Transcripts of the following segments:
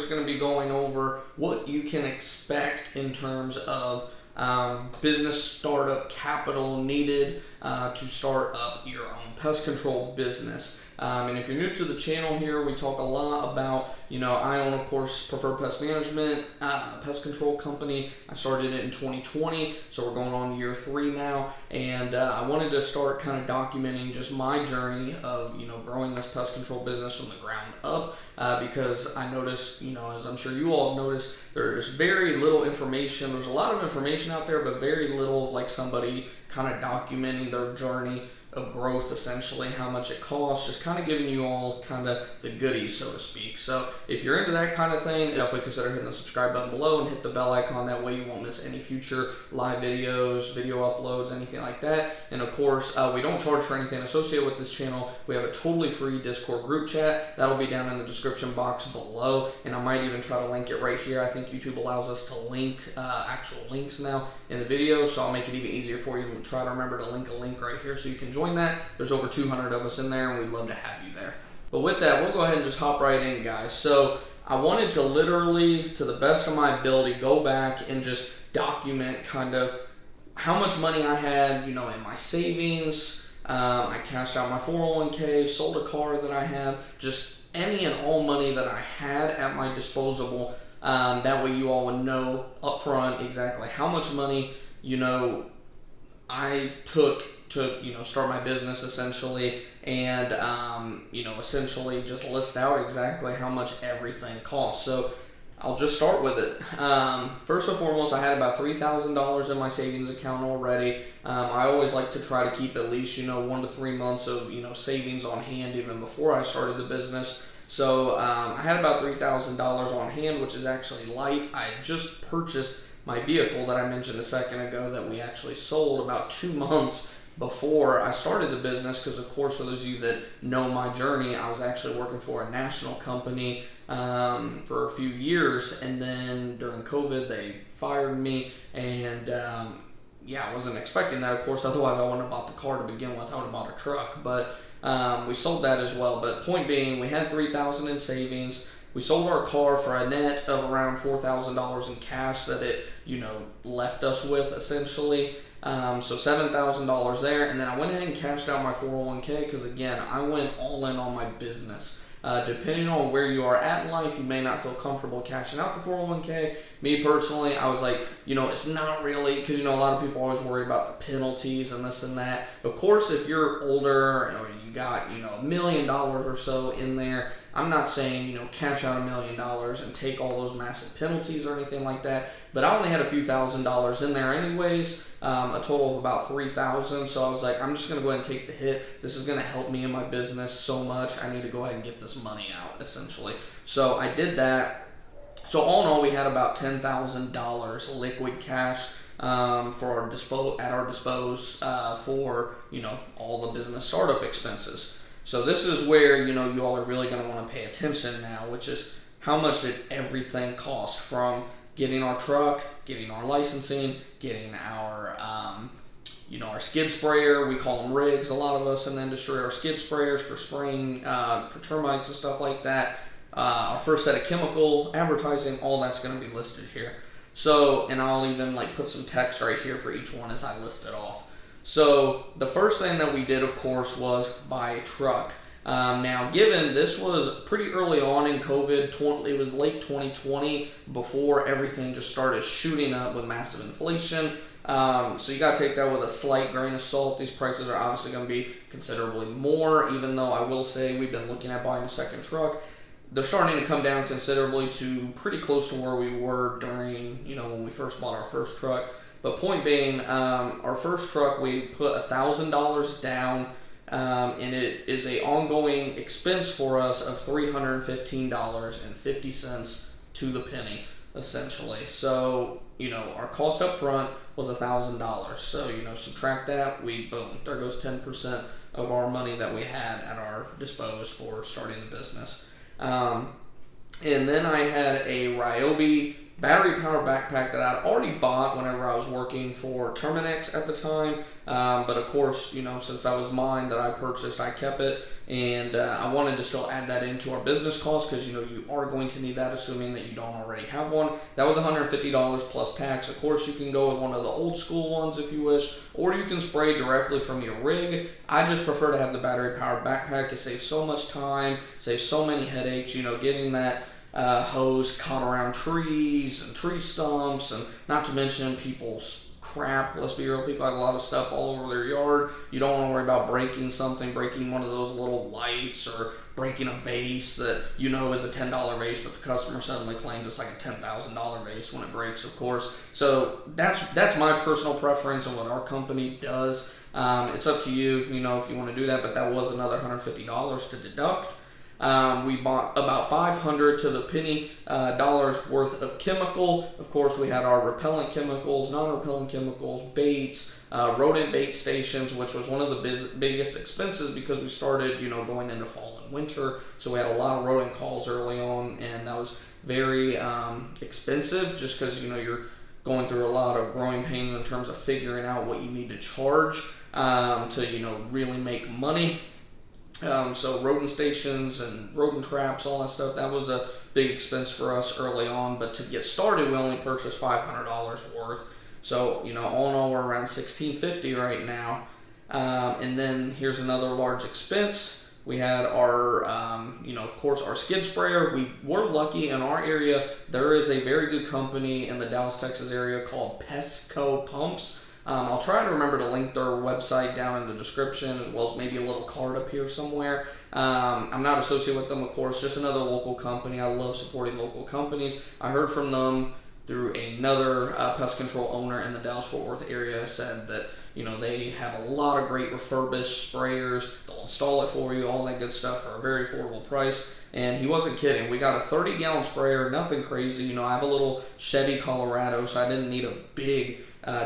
just going to be going over what you can expect in terms of business startup capital needed to start up your own pest control business. And if you're new to the channel here, we talk a lot about, I own, of course, Preferred Pest Management, pest control company. I started it in 2020, so we're going on year 3 now. And I wanted to start kind of documenting just my journey of, growing this pest control business from the ground up. Because I noticed, as I'm sure you all have noticed, there's very little information. There's a lot of information out there, but very little of like somebody kind of documenting their journey of growth, essentially, how much it costs, just kind of giving you all kind of the goodies, so to speak. So if you're into that kind of thing, definitely consider hitting the subscribe button below and hit the bell icon. That way you won't miss any future live videos, video uploads, anything like that. And of course, we don't charge for anything associated with this channel. We have a totally free Discord group chat. That'll be down in the description box below, and I might even try to link it right here. I think YouTube allows us to link actual links now in the video, so I'll make it even easier for you and try to remember to link a link right here so you can join that. There's over 200 of us in there, and we'd love to have you there. But with that, we'll go ahead and just hop right in, guys. So I wanted to literally, to the best of my ability, go back and just document kind of how much money I had, in my savings. I cashed out my 401k, sold a car that I had, just any and all money that I had at my disposal. That way you all would know up front exactly how much money, I took to, start my business, essentially, and, essentially just list out exactly how much everything costs. So I'll just start with it. First and foremost, I had about $3,000 in my savings account already. I always like to try to keep at least, 1 to 3 months of, savings on hand even before I started the business. So I had about $3,000 on hand, which is actually light. I had just purchased my vehicle that I mentioned a second ago that we actually sold about 2 months before I started the business, because of course, for those of you that know my journey, I was actually working for a national company for a few years, and then during COVID they fired me, and I wasn't expecting that, of course. Otherwise I wouldn't have bought the car to begin with. I would have bought a truck, but we sold that as well. But point being, we had $3,000 in savings. We sold our car for a net of around $4,000 in cash that it, left us with, essentially. So $7,000 there, and then I went ahead and cashed out my 401k because, again, I went all in on my business. Depending on where you are at in life, you may not feel comfortable cashing out the 401k. Me personally, I was like, it's not really, because, a lot of people always worry about the penalties and this and that. Of course, if you're older or you got, $1 million or so in there, I'm not saying, cash out $1 million and take all those massive penalties or anything like that. But I only had a few $1,000s in there anyways, a total of about $3,000. So I was like, I'm just going to go ahead and take the hit. This is going to help me in my business so much. I need to go ahead and get this money out, essentially. So I did that. So all in all, we had about $10,000 liquid cash for our disposal for, all the business startup expenses. So this is where, you all are really going to want to pay attention now, which is how much did everything cost, from getting our truck, getting our licensing, getting our, our skid sprayer. We call them rigs, a lot of us in the industry, our skid sprayers for spraying for termites and stuff like that. Our first set of chemical, advertising, all that's going to be listed here. So, and I'll even put some text right here for each one as I list it off. So the first thing that we did, of course, was buy a truck. Now, given this was pretty early on in COVID, it was late 2020, before everything just started shooting up with massive inflation. So you got to take that with a slight grain of salt. These prices are obviously going to be considerably more, even though I will say we've been looking at buying a second truck. They're starting to come down considerably to pretty close to where we were during, when we first bought our first truck. But point being, our first truck, we put $1,000 down, and it is an ongoing expense for us of $315.50 to the penny, essentially. So, our cost up front was $1,000. So, subtract that, boom, there goes 10% of our money that we had at our disposal for starting the business. And then I had a Ryobi battery powered backpack that I'd already bought whenever I was working for Terminex at the time. But of course, since that was mine that I purchased, I kept it. And I wanted to still add that into our business costs because, you are going to need that, assuming that you don't already have one. That was $150 plus tax. Of course, you can go with one of the old school ones if you wish, or you can spray directly from your rig. I just prefer to have the battery powered backpack. It saves so much time, saves so many headaches, getting that hose caught around trees and tree stumps, and not to mention people's crap. Let's be real, people have a lot of stuff all over their yard. You don't want to worry about breaking one of those little lights, or breaking a vase that is a $10 vase, but the customer suddenly claims it's like a $10,000 vase when it breaks, of course. So that's my personal preference and what our company does. It's up to you, if you want to do that, but that was another $150 to deduct. We bought about $500 to the penny dollars worth of chemical. Of course, we had our repellent chemicals, non-repellent chemicals, baits, rodent bait stations, which was one of the biggest expenses because we started, going into fall and winter. So we had a lot of rodent calls early on, and that was very expensive just because, you're going through a lot of growing pains in terms of figuring out what you need to charge to, really make money. So rodent stations and rodent traps, all that stuff, that was a big expense for us early on. But to get started, we only purchased $500 worth. So, all in all, we're around $1,650 right now. And then here's another large expense. We had our, of course, our skid sprayer. We were lucky in our area. There is a very good company in the Dallas, Texas area called Pest Pumps. I'll try to remember to link their website down in the description, as well as maybe a little card up here somewhere. I'm not associated with them, of course, just another local company. I love supporting local companies. I heard from them through another pest control owner in the Dallas-Fort Worth area, said that, they have a lot of great refurbished sprayers. They'll install it for you, all that good stuff for a very affordable price. And he wasn't kidding. We got a 30-gallon sprayer, nothing crazy. I have a little Chevy Colorado, so I didn't need a big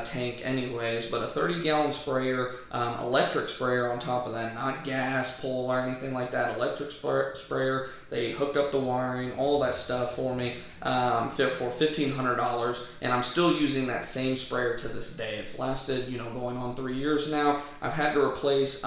tank anyways, but a 30-gallon sprayer, electric sprayer on top of that, not gas, pull, or anything like that, electric sprayer. They hooked up the wiring, all that stuff for me, for $1,500, and I'm still using that same sprayer to this day. It's lasted, going on 3 years now. I've had to replace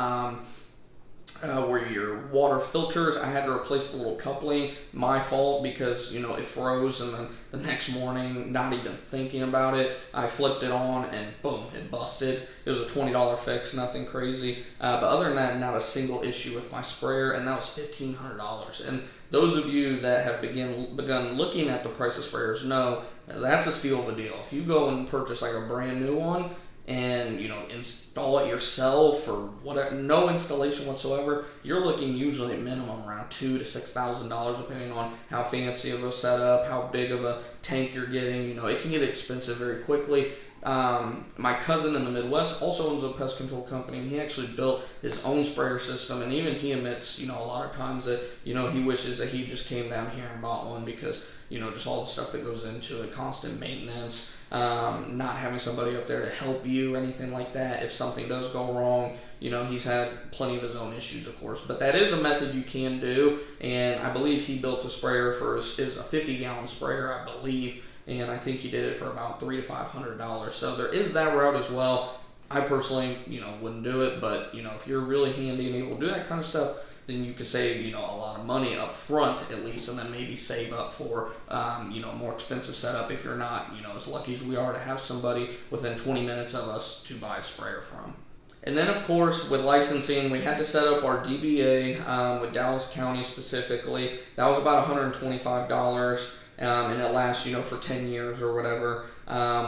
where your water filters, I had to replace the little coupling. My fault, because it froze, and then the next morning, not even thinking about it, I flipped it on and boom, it busted. It was a $20 fix, nothing crazy. But other than that, not a single issue with my sprayer, and that was $1,500. And those of you that have begun looking at the price of sprayers know that's a steal of a deal. If you go and purchase like a brand new one, and install it yourself, or whatever, no installation whatsoever, you're looking usually at minimum around $2,000 to $6,000, depending on how fancy of a setup, how big of a tank you're getting. It can get expensive very quickly. My cousin in the Midwest also owns a pest control company, and he actually built his own sprayer system, and even he admits, a lot of times that, he wishes that he just came down here and bought one, because, just all the stuff that goes into it, constant maintenance, not having somebody up there to help you or anything like that. If something does go wrong, he's had plenty of his own issues, of course, but that is a method you can do. And I believe he built a sprayer it was a 50-gallon sprayer, I believe, and I think he did it for about $300 to $500. So there is that route as well. I personally, wouldn't do it, but if you're really handy and able to do that kind of stuff, then you could save, a lot of money up front at least, and then maybe save up for, more expensive setup if you're not, as lucky as we are to have somebody within 20 minutes of us to buy a sprayer from. And then, of course, with licensing, we had to set up our DBA with Dallas County specifically. That was about $125, and it lasts, for 10 years or whatever.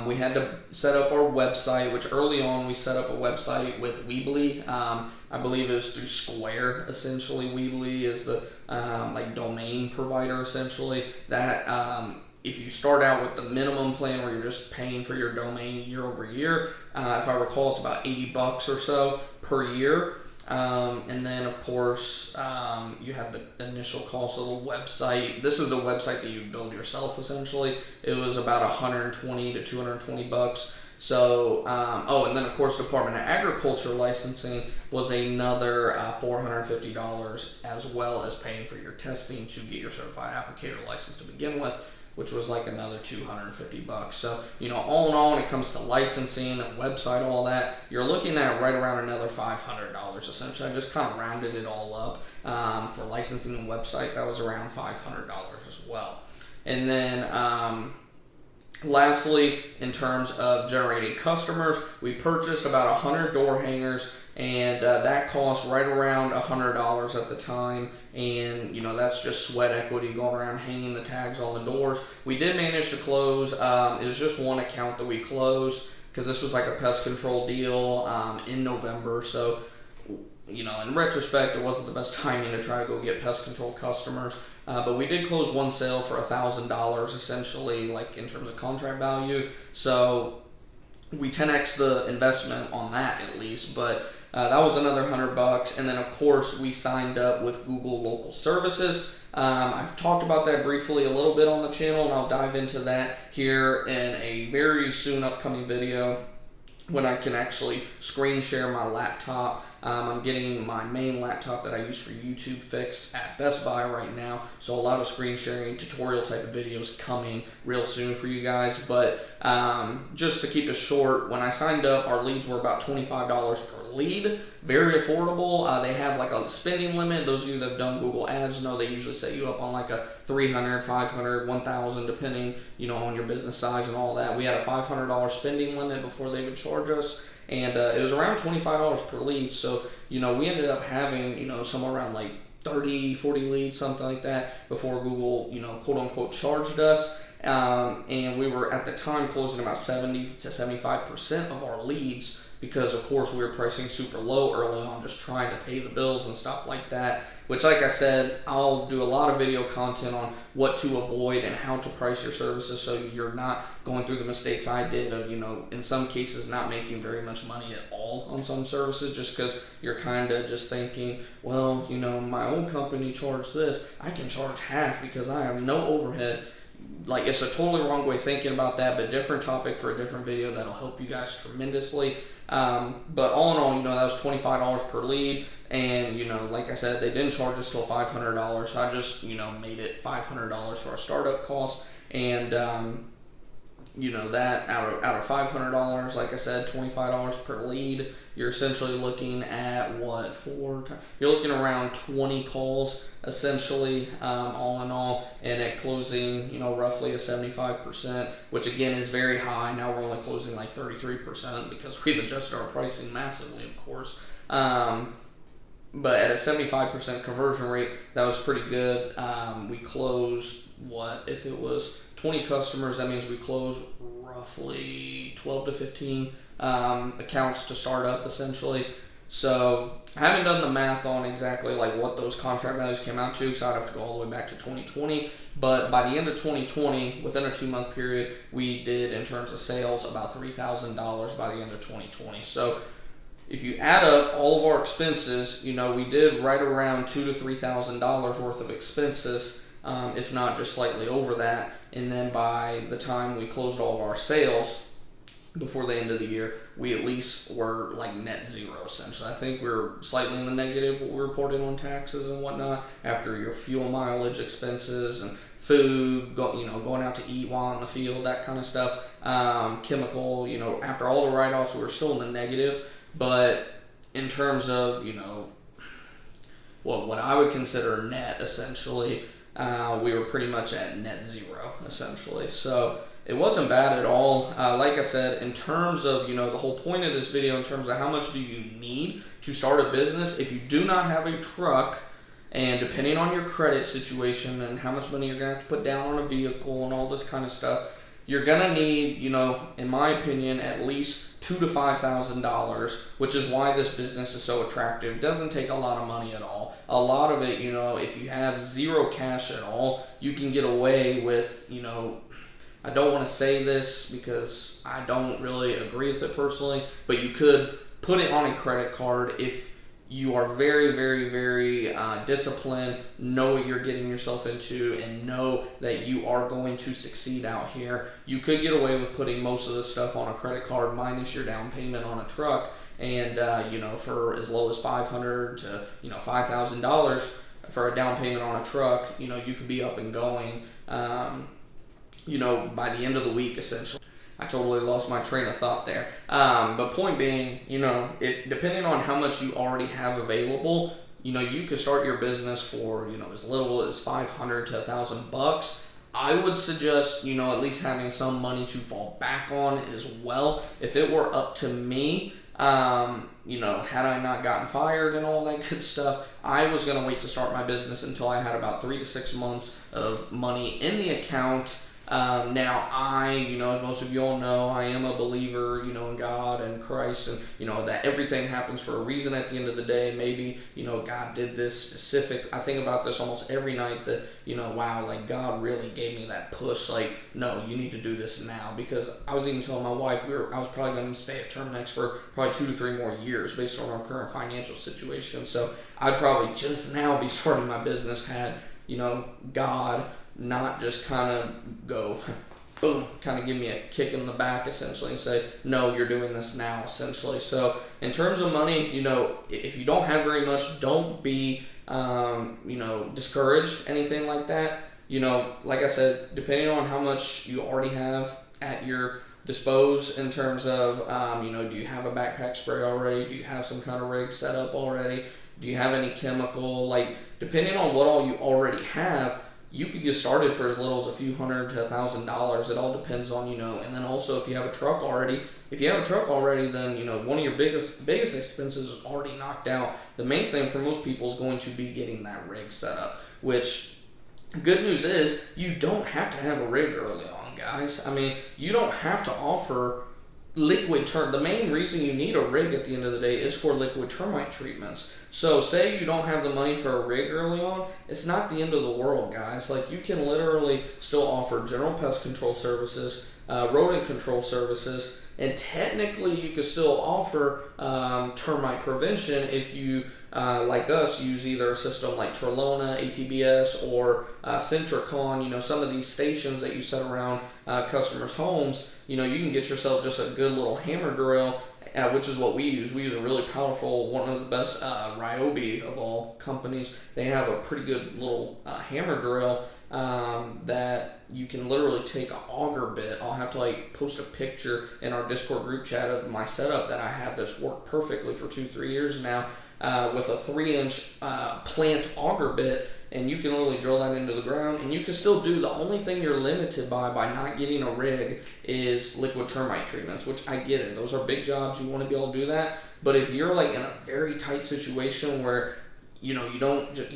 We had to set up our website, which early on we set up a website with Weebly. I believe it was through Square, essentially. Weebly is the domain provider, essentially. That if you start out with the minimum plan where you're just paying for your domain year over year, if I recall, it's about $80 or so per year. And then, of course, you have the initial cost of the website. This is a website that you build yourself, essentially. It was about $120 to $220. So, and then, of course, Department of Agriculture licensing was another $450, as well as paying for your testing to get your certified applicator license to begin with. which was like another $250. So, all in all, when it comes to licensing, website, all that, you're looking at right around another $500 essentially. I just kind of rounded it all up. For licensing and website, that was around $500 as well. And then, lastly, in terms of generating customers, we purchased about 100 door hangers, and that cost right around $100 at the time. And that's just sweat equity, going around hanging the tags on the doors. We did manage to close. It was just one account that we closed because this was like a pest control deal in November. So, in retrospect, it wasn't the best timing to try to go get pest control customers. But we did close one sale for $1,000 essentially, like in terms of contract value. So we 10x the investment on that at least, but that was another $100. And then of course we signed up with Google Local Services. I've talked about that briefly a little bit on the channel, and I'll dive into that here in a very soon upcoming video when I can actually screen share my laptop. I'm getting my main laptop that I use for YouTube fixed at Best Buy right now, so a lot of screen sharing tutorial type of videos coming real soon for you guys. But just to keep it short, when I signed up, our leads were about $25 per lead, very affordable. They have like a spending limit. Those of you that have done Google Ads know they usually set you up on like a $300, $500, $1,000 depending on your business size and all that. We had a $500 spending limit before they would charge us, and it was around $25 per lead. So we ended up having somewhere around like 30, 40 leads, something like that, before Google quote unquote charged us. And we were at the time closing about 70 to 75% of our leads, because of course we were pricing super low early on, just trying to pay the bills and stuff like that. Which, like I said, I'll do a lot of video content on what to avoid and how to price your services so you're not going through the mistakes I did of, in some cases not making very much money at all on some services, just because you're kind of just thinking, well, my old company charged this, I can charge half because I have no overhead. Like, it's a totally wrong way of thinking about that, but different topic for a different video that'll help you guys tremendously. But all in all, that was $25 per lead, and like I said, they didn't charge us till $500, so I just made it $500 for our startup cost. And that out of $500, like I said, $25 per lead, you're essentially looking at what, you're looking around 20 calls essentially, all in all, and at closing roughly a 75%, which again is very high. Now we're only closing like 33% because we've adjusted our pricing massively, of course. But at a 75% conversion rate, that was pretty good. We closed, if it was 20 customers, that means we closed roughly 12 to 15 accounts to start up essentially. So I haven't done the math on exactly like what those contract values came out to, because I'd have to go all the way back to 2020. But by the end of 2020, within a 2-month period, we did, in terms of sales, about $3,000 by the end of 2020. So if you add up all of our expenses, we did right around $2,000 to $3,000 worth of expenses, if not just slightly over that. And then by the time we closed all of our sales before the end of the year, we at least were like net zero essentially. I think we were slightly in the negative what we reported on taxes and whatnot after your fuel mileage expenses and food, going out to eat while in the field, that kind of stuff. Chemical, after all the write-offs, we were still in the negative. But in terms of, what I would consider net essentially, we were pretty much at net zero essentially. So it wasn't bad at all. Like I said, in terms of, the whole point of this video, in terms of how much do you need to start a business, if you do not have a truck, and depending on your credit situation and how much money you're going to have to put down on a vehicle and all this kind of stuff, you're going to need, in my opinion, at least $2,000 to $5,000, which is why this business is so attractive. It doesn't take a lot of money at all. A lot of it, if you have zero cash at all, you can get away with, I don't want to say this because I don't really agree with it personally, but you could put it on a credit card if you are very, very, very disciplined, know what you're getting yourself into, and know that you are going to succeed out here. You could get away with putting most of this stuff on a credit card minus your down payment on a truck, and for as low as $500 to $5,000 for a down payment on a truck, you could be up and going. by the end of the week, essentially. I totally lost my train of thought there. But point being, if depending on how much you already have available, you could start your business for, as little as $500 to $1,000. I would suggest, at least having some money to fall back on as well. If it were up to me, had I not gotten fired and all that good stuff, I was going to wait to start my business until I had about 3 to 6 months of money in the account. Now as most of you all know, I am a believer, in God and Christ, and, that everything happens for a reason at the end of the day. Maybe, God did this specific. I think about this almost every night that, wow, like God really gave me that push. Like, no, you need to do this now, because I was even telling my wife I was probably going to stay at Term Next for probably 2 to 3 more years based on our current financial situation. So I'd probably just now be starting my business had, God not just kind of go, boom, kind of give me a kick in the back, essentially, and say, no, you're doing this now, essentially. So in terms of money, if you don't have very much, don't be, discouraged, anything like that. Like I said, depending on how much you already have at your dispose in terms of, do you have a backpack spray already? Do you have some kind of rig set up already? Do you have any chemical? Like, depending on what all you already have, you could get started for as little as a few $100 to $1,000. It all depends on, and then also if you have a truck already. If you have a truck already, then, one of your biggest expenses is already knocked out. The main thing for most people is going to be getting that rig set up, which, good news is, you don't have to have a rig early on, guys. I mean, you don't have to offer liquid termite. The main reason you need a rig at the end of the day is for liquid termite treatments. So say you don't have the money for a rig early on, it's not the end of the world, guys. Like, you can literally still offer general pest control services, rodent control services, and technically you could still offer termite prevention if you, like us, use either a system like Trelona, ATBS, or Centricon, some of these stations that you set around customers' homes. You can get yourself just a good little hammer drill, which is what we use. We use a really powerful, one of the best Ryobi of all companies. They have a pretty good little hammer drill that you can literally take an auger bit. I'll have to post a picture in our Discord group chat of my setup that I have that's worked perfectly for 2-3 years now, with a 3-inch plant auger bit. And you can literally drill that into the ground, and you can still do, the only thing you're limited by not getting a rig is liquid termite treatments, which I get it. Those are big jobs. You want to be able to do that. But if you're in a very tight situation where, you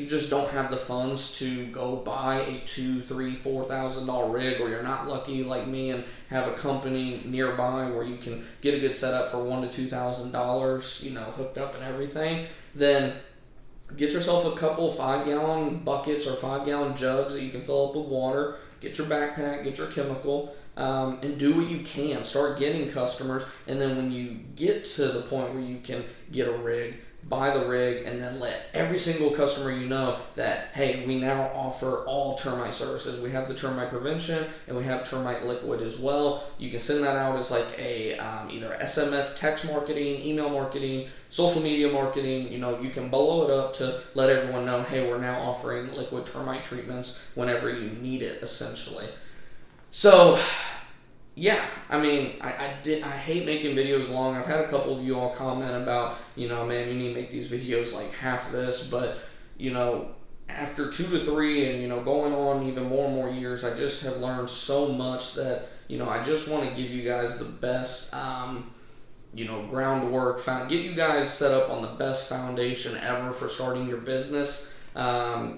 just don't have the funds to go buy a $2,000, $3,000, $4,000 rig, or you're not lucky like me and have a company nearby where you can get a good setup for $1,000 to $2,000, hooked up and everything, then get yourself a couple 5-gallon buckets or 5-gallon jugs that you can fill up with water. Get your backpack, get your chemical, and do what you can. Start getting customers, and then when you get to the point where you can get a rig, buy the rig, and then let every single customer that, hey, we now offer all termite services. We have the termite prevention, and we have termite liquid as well. You can send that out as a either SMS text marketing, email marketing, social media marketing. You can blow it up to let everyone know, hey, we're now offering liquid termite treatments whenever you need it, essentially. So, yeah, I mean, I hate making videos long. I've had a couple of you all comment about, man, you need to make these videos like half this, but, after 2 to 3 and, going on even more and more years, I just have learned so much that, I just want to give you guys the best, groundwork, get you guys set up on the best foundation ever for starting your business.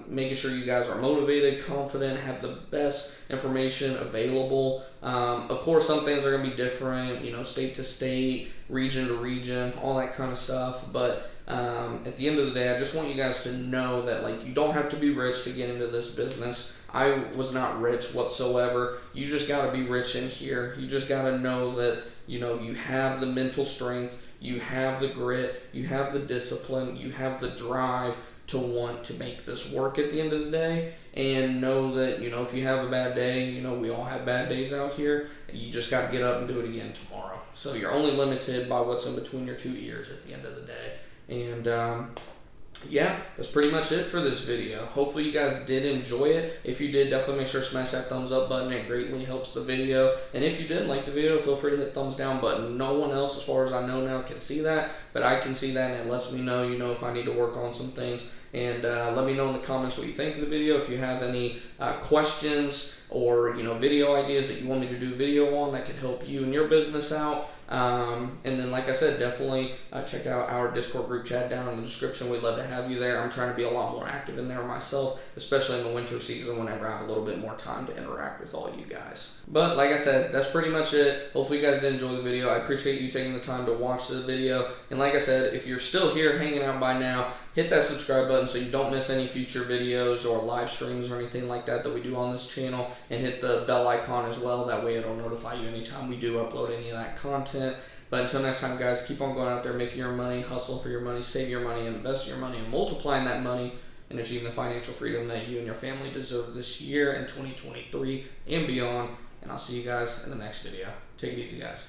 Making sure you guys are motivated, confident, have the best information available. Of course, some things are going to be different, state to state, region to region, all that kind of stuff. But at the end of the day, I just want you guys to know that you don't have to be rich to get into this business. I was not rich whatsoever. You just got to be rich in here. You just got to know that, you have the mental strength, you have the grit, you have the discipline, you have the drive to want to make this work at the end of the day, and know that, if you have a bad day, we all have bad days out here, you just got to get up and do it again tomorrow. So you're only limited by what's in between your 2 ears at the end of the day. And yeah, that's pretty much it for this video. Hopefully you guys did enjoy it. If you did, definitely make sure to smash that thumbs up button. It greatly helps the video. And if you didn't like the video, feel free to hit thumbs down button. No one else, as far as I know now, can see that, but I can see that, and it lets me know, if I need to work on some things. And let me know in the comments what you think of the video. If you have any questions or video ideas that you want me to do video on that could help you and your business out. And then, like I said, definitely check out our Discord group chat down in the description. We'd love to have you there. I'm trying to be a lot more active in there myself, especially in the winter season whenever I have a little bit more time to interact with all you guys. But like I said, that's pretty much it. Hopefully you guys did enjoy the video. I appreciate you taking the time to watch the video. And like I said, if you're still here hanging out by now, hit that subscribe button so you don't miss any future videos or live streams or anything like that we do on this channel, and hit the bell icon as well. That way it'll notify you anytime we do upload any of that content. But until next time, guys, keep on going out there, making your money, hustling for your money, save your money, invest your money, and multiplying that money, and achieving the financial freedom that you and your family deserve this year in 2023 and beyond. And I'll see you guys in the next video. Take it easy, guys.